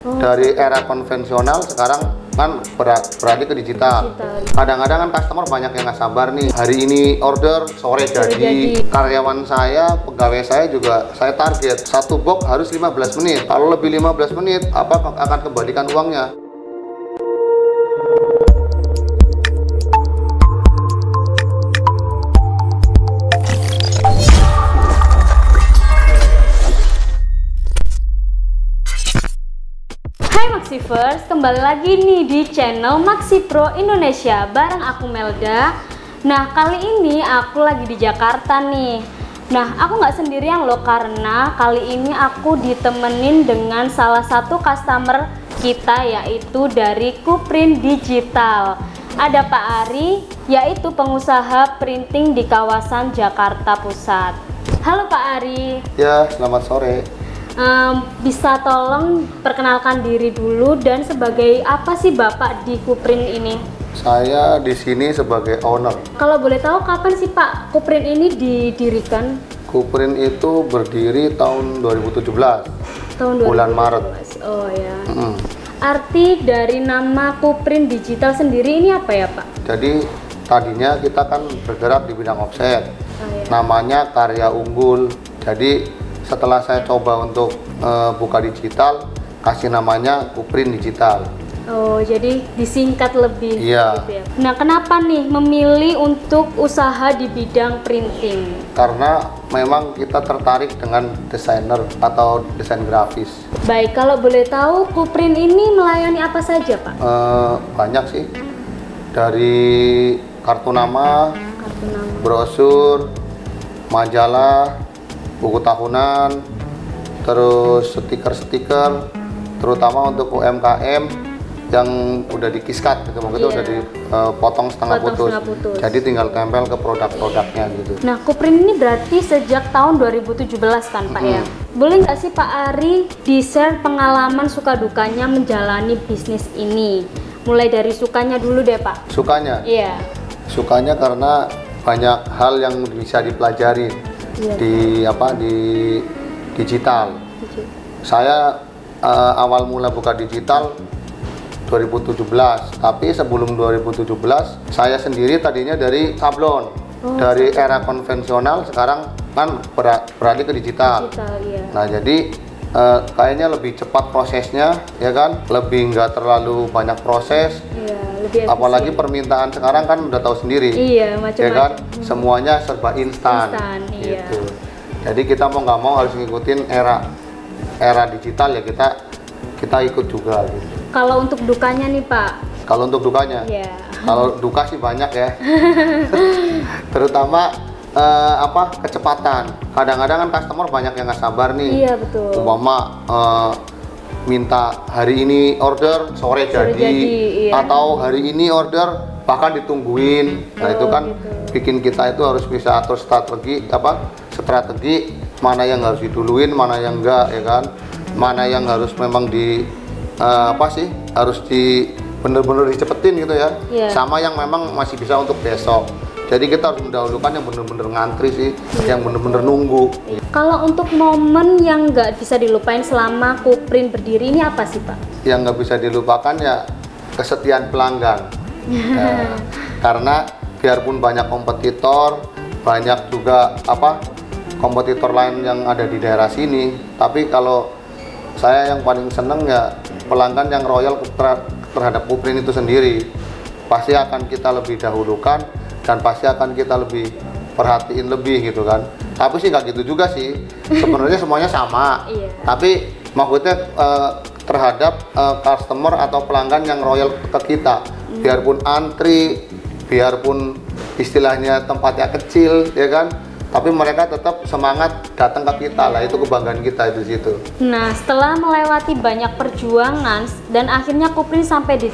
Dari era konvensional sekarang kan beralih ke digital. Kadang-kadang kan customer banyak yang nggak sabar nih, hari ini order, sore jadi. Karyawan saya, pegawai saya juga saya target satu box harus 15 menit. Kalau lebih 15 menit akan kembalikan uangnya. Hai Maxivers, kembali lagi nih di channel Maxipro Indonesia bareng aku Melda. Nah, kali ini aku lagi di Jakarta nih. Nah, aku nggak sendirian loh, karena kali ini aku ditemenin dengan salah satu customer kita, yaitu dari Kuprint Digital. Ada Pak Ari, yaitu pengusaha printing di kawasan Jakarta Pusat. Halo Pak Ari. Ya, selamat sore. Bisa tolong perkenalkan diri dulu dan sebagai apa sih Bapak di Kuprint ini? Saya di sini sebagai owner. Kalau boleh tahu kapan sih Pak Kuprint ini didirikan? Kuprint itu berdiri tahun 2017. Tahun 2017. Bulan Maret. Oh ya. Arti dari nama Kuprint Digital sendiri ini apa ya Pak? Jadi tadinya kita kan bergerak di bidang offset. Namanya karya unggul. Jadi setelah saya coba untuk buka digital, kasih namanya Kuprint Digital. Oh, jadi disingkat lebih. Iya. Gitu ya. Nah, kenapa nih memilih untuk usaha di bidang printing? Karena memang kita tertarik dengan desainer atau desain grafis. Baik, kalau boleh tahu Kuprint ini melayani apa saja Pak? Banyak sih. Dari kartu nama, brosur, majalah, buku tahunan, terus stiker-stiker, terutama untuk UMKM yang udah dikiskat gitu, mungkin udah dipotong setengah putus. Jadi tinggal tempel ke produk-produknya gitu. Nah, Kuprint ini berarti sejak tahun 2017 kan Pak ya? Boleh nggak sih Pak Ari di-share pengalaman suka dukanya menjalani bisnis ini? Mulai dari sukanya dulu deh Pak. Sukanya? Iya. Sukanya karena banyak hal yang bisa dipelajari. Di digital. Saya awal mula buka digital 2017, tapi sebelum 2017 saya sendiri tadinya dari sablon. Dari era konvensional sekarang kan beralih ke digital. Nah, jadi kayaknya lebih cepat prosesnya, ya kan, lebih nggak terlalu banyak proses. Apalagi permintaan sekarang kan udah tahu sendiri, macam-macam. Ya kan, semuanya serba instan, gitu. Jadi kita mau nggak mau harus ngikutin era digital, ya kita ikut juga. Gitu. Kalau untuk dukanya nih Pak? Kalau untuk dukanya, kalau duka sih banyak ya, terutama kecepatan. Kadang-kadang kan customer banyak yang nggak sabar nih. Iya betul. Umpama minta hari ini order, sore jadi. Atau hari ini order bahkan ditungguin. Nah, itu kan bikin kita itu harus bisa atur strategi mana yang harus diduluin, mana yang enggak, ya kan, mana yang harus memang harus bener-bener dicepetin gitu ya. Sama yang memang masih bisa untuk besok. Jadi kita harus mendahulukan yang bener-bener ngantri sih, yang bener-bener nunggu. Kalau untuk momen yang nggak bisa dilupain selama Kuprint berdiri ini apa sih Pak? Yang nggak bisa dilupakan ya kesetiaan pelanggan. Karena biarpun banyak kompetitor, banyak juga kompetitor lain yang ada di daerah sini, tapi kalau saya yang paling seneng ya pelanggan yang royal terhadap Kuprint itu sendiri. Pasti akan kita lebih dahulukan dan pasti akan kita lebih perhatiin lebih gitu kan. Tapi sih nggak gitu juga sih, sebenarnya semuanya sama. Tapi maksudnya terhadap customer atau pelanggan yang royal ke kita, biarpun antri, biarpun istilahnya tempatnya kecil, ya kan, tapi mereka tetap semangat datang ke kita lah. Itu kebanggaan kita di situ. Nah, setelah melewati banyak perjuangan dan akhirnya Kuprint sampai di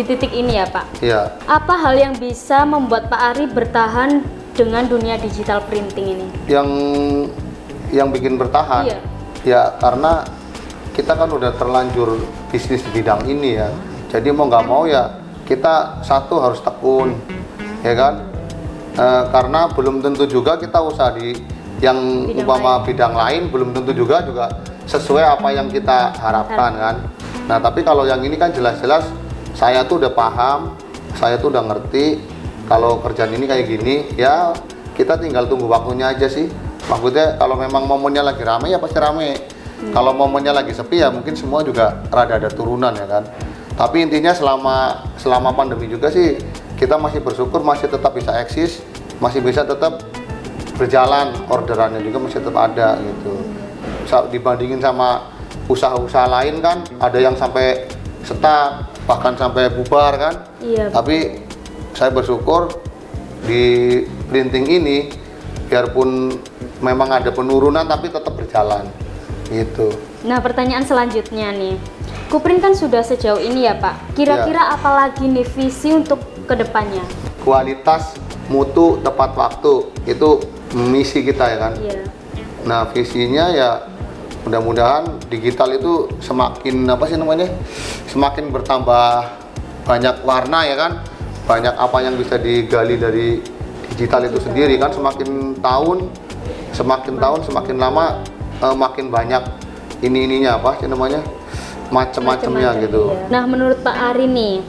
titik ini ya Pak. Iya. Apa hal yang bisa membuat Pak Ari bertahan dengan dunia digital printing ini? Yang bikin bertahan, ya karena kita kan udah terlanjur bisnis di bidang ini ya. Jadi mau nggak mau ya kita satu harus tekun, ya kan. Karena belum tentu juga kita usaha di bidang bidang lain belum tentu juga sesuai apa yang kita harapkan kan. Nah tapi kalau yang ini kan jelas-jelas saya tuh udah paham, saya tuh udah ngerti kalau kerjaan ini kayak gini, ya kita tinggal tunggu waktunya aja sih. Maksudnya kalau memang momennya lagi rame ya pasti rame. Kalau momennya lagi sepi ya mungkin semua juga rada ada turunan ya kan. Tapi intinya selama pandemi juga sih kita masih bersyukur masih tetap bisa eksis, masih bisa tetap berjalan, orderannya juga masih tetap ada gitu. Dibandingin sama usaha-usaha lain kan ada yang sampai stuck, bahkan sampai bubar kan. Iya. Tapi saya bersyukur di printing ini biarpun memang ada penurunan tapi tetap berjalan gitu. Nah, pertanyaan selanjutnya nih, Kuprint kan sudah sejauh ini ya Pak, kira-kira apalagi nih visi untuk kedepannya? Kualitas, mutu, tepat waktu itu misi kita ya kan. Iya. Nah visinya ya mudah-mudahan digital itu semakin apa sih namanya, semakin bertambah banyak warna ya kan, banyak apa yang bisa digali dari digital itu sendiri kan. Semakin tahun semakin lama makin banyak ininya apa sih namanya, macam-macamnya gitu. Iya. Nah menurut Pak Ari nih,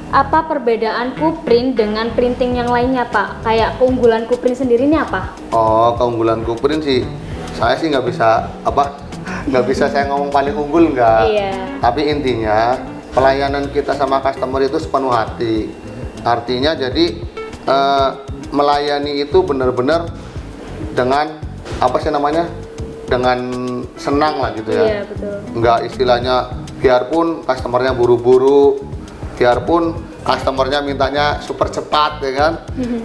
apa perbedaan Kuprint dengan printing yang lainnya Pak? Kayak keunggulan Kuprint sendiri ini apa? Oh, keunggulan Kuprint sih, saya sih nggak bisa saya ngomong paling unggul nggak. Iya. Tapi intinya pelayanan kita sama customer itu sepenuh hati. Artinya jadi melayani itu benar-benar dengan apa sih namanya, dengan senang lah gitu ya. Iya betul. Nggak istilahnya biarpun customernya buru-buru, biarpun customernya mintanya super cepat ya kan,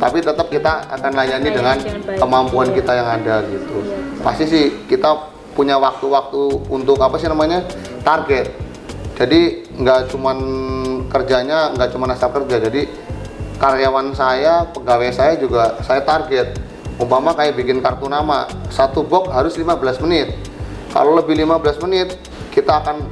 tapi tetap kita akan layani dengan kemampuan kita yang ada gitu. Pasti sih kita punya waktu-waktu untuk apa sih namanya, target. Jadi nggak cuman kerjanya, nggak cuman asal kerja, jadi karyawan saya, pegawai saya juga saya target. Umpama kayak bikin kartu nama, satu box harus 15 menit. Kalau lebih 15 menit kita akan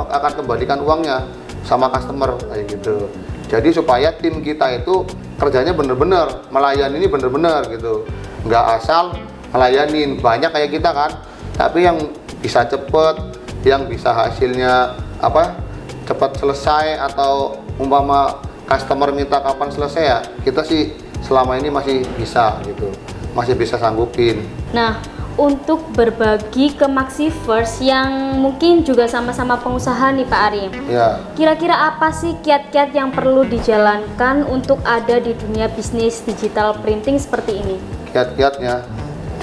akan kembalikan uangnya sama customer kayak gitu. Jadi supaya tim kita itu kerjanya bener-bener melayani, ini bener-bener gitu, nggak asal melayanin. Banyak kayak kita kan, tapi yang bisa cepet, yang bisa hasilnya cepat selesai, atau umpama customer minta kapan selesai ya kita sih selama ini masih bisa gitu, masih bisa sanggupin. Nah, untuk berbagi ke Maxifers yang mungkin juga sama-sama pengusaha nih Pak Ari, Ya. kira-kira apa sih kiat-kiat yang perlu dijalankan untuk ada di dunia bisnis digital printing seperti ini? Kiat-kiatnya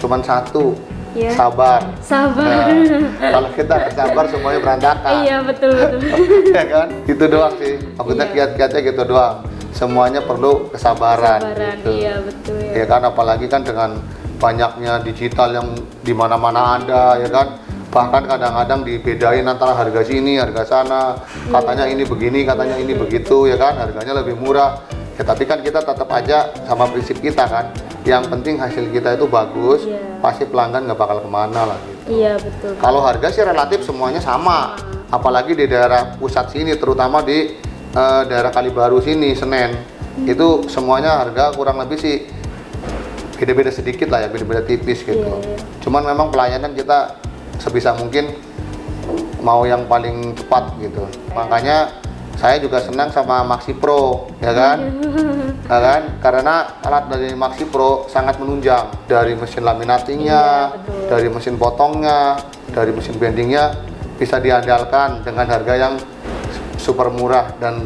cuman satu, Ya. sabar. Sabar. Nah, kalau kita nggak sabar semuanya berantakan. Iya betul. Ya kan, itu doang sih. Maksudnya Iya. kiat-kiatnya gitu doang. Semuanya perlu kesabaran. Gitu. Iya betul Ya ya. kan, apalagi kan dengan banyaknya digital yang di mana-mana ada ya kan. Bahkan kadang-kadang dibedain antara harga sini, harga sana. Katanya ini begini, katanya ini begitu ya kan. Harganya lebih murah. Ya tapi kan kita tetap aja sama prinsip kita kan. Yang penting hasil kita itu bagus. Iya. Pasti pelanggan nggak bakal kemana lah gitu. Iya betul. Kalau harga sih relatif semuanya sama. Apalagi di daerah pusat sini, terutama di daerah Kalibaru sini, Senen, itu semuanya harga kurang lebih sih beda-beda sedikit lah ya, beda-beda tipis gitu. Iya. Cuman memang pelayanan kita sebisa mungkin mau yang paling cepat gitu. Makanya saya juga senang sama Maxi Pro, ya kan? Ya kan? Karena alat dari Maxi Pro sangat menunjang, dari mesin laminatingnya, dari mesin potongnya, dari mesin bendingnya bisa diandalkan dengan harga yang super murah dan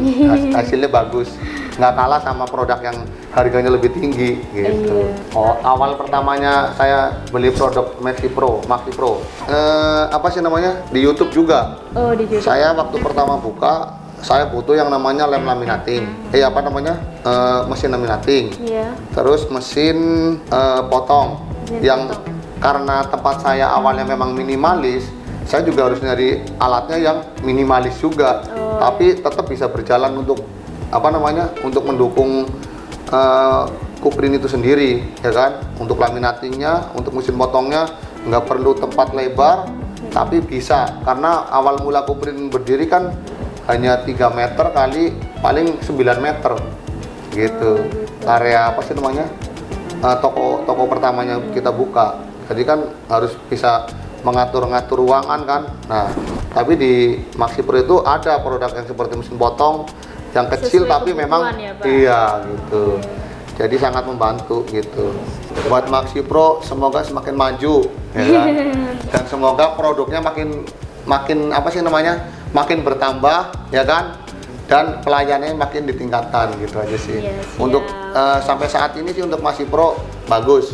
hasilnya bagus, nggak kalah sama produk yang harganya lebih tinggi gitu. Oh, awal pertamanya saya beli produk Maxi Pro, apa sih namanya, di YouTube juga. Oh di YouTube. Saya waktu pertama buka, saya butuh yang namanya lem laminating, mesin laminating, terus mesin potong, yang karena tempat saya awalnya memang minimalis, saya juga harus nyari alatnya yang minimalis juga, tapi tetap bisa berjalan untuk untuk mendukung Kuprint itu sendiri, ya kan? Untuk laminatingnya, untuk mesin potongnya nggak perlu tempat lebar, tapi bisa, karena awal mula Kuprint berdiri kan hanya 3 meter kali paling 9 meter gitu. Area toko pertamanya kita buka, jadi kan harus bisa mengatur-ngatur ruangan kan. Nah Tapi di Maxi Pro itu ada produk yang seperti mesin potong yang kecil Sesuai tapi memang ya, Pak? iya gitu. Jadi sangat membantu gitu. Buat Maxi Pro semoga semakin maju ya kan? Dan semoga produknya makin apa sih namanya? Makin bertambah ya kan? Dan pelayanannya makin ditingkatkan gitu aja sih. Iya, Untuk sampai saat ini sih untuk Maxi Pro bagus.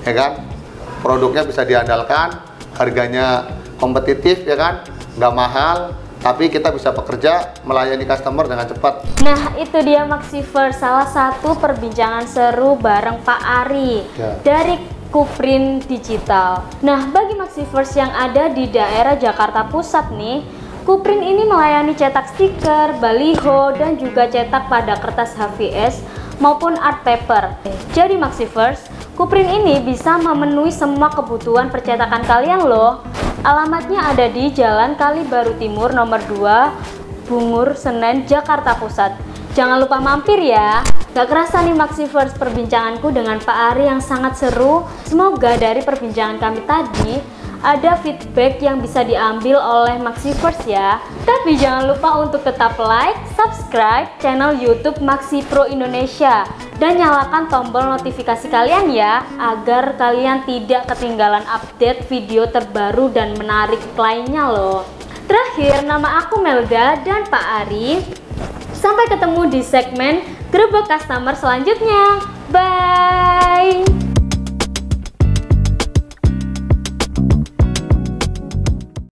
Ya kan? Produknya bisa diandalkan, harganya kompetitif ya kan? Nggak mahal, tapi kita bisa bekerja melayani customer dengan cepat. Nah, itu dia Maxiverse, salah satu perbincangan seru bareng Pak Ari Ya. dari Kuprin Digital. Nah, bagi Maxiverse yang ada di daerah Jakarta Pusat nih, Kuprin ini melayani cetak stiker, baliho, dan juga cetak pada kertas HVS maupun art paper. Jadi Maxiverse, Kuprin ini bisa memenuhi semua kebutuhan percetakan kalian loh. Alamatnya ada di Jalan Kali Baru Timur nomor 2, Bungur, Senen, Jakarta Pusat. Jangan lupa mampir ya. Gak kerasa nih Maxiverse perbincanganku dengan Pak Ari yang sangat seru. Semoga dari perbincangan kami tadi ada feedback yang bisa diambil oleh Maxiverse ya. Tapi jangan lupa untuk tetap like, subscribe channel YouTube Maxi Pro Indonesia dan nyalakan tombol notifikasi kalian ya, agar kalian tidak ketinggalan update video terbaru dan menarik lainnya loh. Terakhir, nama aku Melda dan Pak Ari. Sampai ketemu di segmen Grebek Customer selanjutnya. Bye!